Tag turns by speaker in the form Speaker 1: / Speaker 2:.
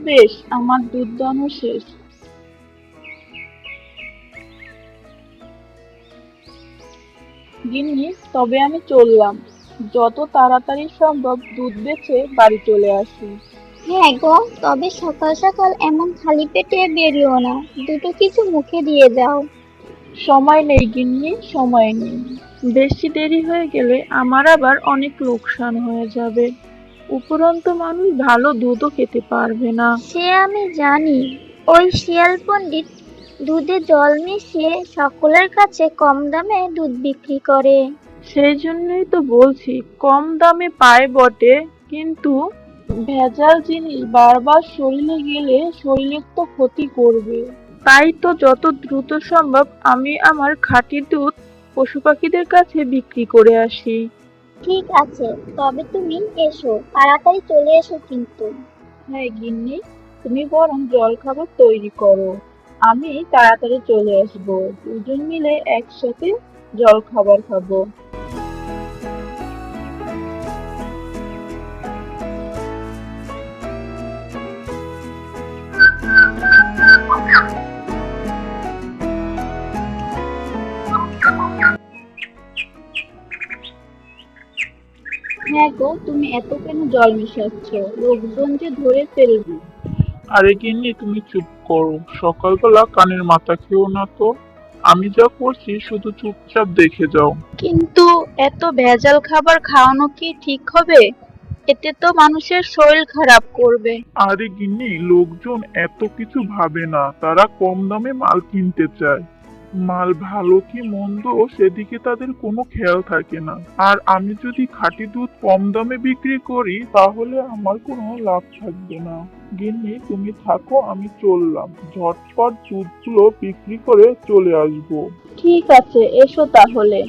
Speaker 1: বেশ, আমার দুধ দানো শেষ। গিন্নি, তবে আমি চললাম। যত তাড়াতাড়ি সম্ভব দুধ বেচে বাড়ি চলে আসি।
Speaker 2: হ্যাঁ গো, তবে সকাল সকাল এমন খালি পেটে বেরিও না, দুটো কিছু মুখে দিয়ে যাও।
Speaker 1: সময় নেই গিন্নি, সময় নেই। বেশি দেরি হয়ে গেলে আমার আবার অনেক লোকসান হয়ে যাবে। উপরন্তু মানুষ ভালো দুধও খেতে পারবে না।
Speaker 2: সে আমি জানি। ওই শিয়াল পণ্ডিত দুধে জল মিশিয়ে সকলের কাছে কম দামে দুধ বিক্রি করে।
Speaker 1: সেই জন্যই তো বলছি, কম দামে পায় বটে, কিন্তু ভেজাল জিনিস বারবার শরীরে গেলে শরীরের তো ক্ষতি করবে। তাই তো যত দ্রুত সম্ভব আমি আমার খাঁটি দুধ পশু পাখিদের কাছে বিক্রি করে আসি।
Speaker 2: ঠিক আছে, তবে তুমি এসো, তাড়াতাড়ি চলে এসো কিন্তু।
Speaker 1: হ্যাঁ গিন্নি, তুমি বরং জলখাবার তৈরি করো, আমি তাড়াতাড়ি চলে আসবো। দুজন মিলে একসাথে জলখাবার খাবো। হ্যাঁ গো, তুমি এত কেন জল মেশাচ্ছ? লোকজন যে ধরে ফেলবে।
Speaker 3: আরে গিন্নি, তুমি চুপ করো। সকালবেলা কানের মাথা খেও না তো। আমি যা করছি শুধু চুপচাপ দেখে যাও।
Speaker 1: কিন্তু এত ভেজাল খাবার খাওয়ানো কি ঠিক হবে? এতে তো মানুষের শরীর খারাপ করবে।
Speaker 3: আরে গিন্নি, লোকজন এত কিছু ভাবে না, তারা কম দামে মাল কিনতে চায়। মাল ভালো কি মন্দ সেদিকে তাদের কোনো খেয়াল থাকে না। আর আমি যদি খাঁটি দুধ কম দামে বিক্রি করি তাহলে আমার কোনো লাভ থাকবে না। গিন্নি, তুমি থাকো, আমি চললাম। ঝটপট দুধগুলো বিক্রি করে চলে আসবো।
Speaker 1: ঠিক আছে, এসো তাহলে।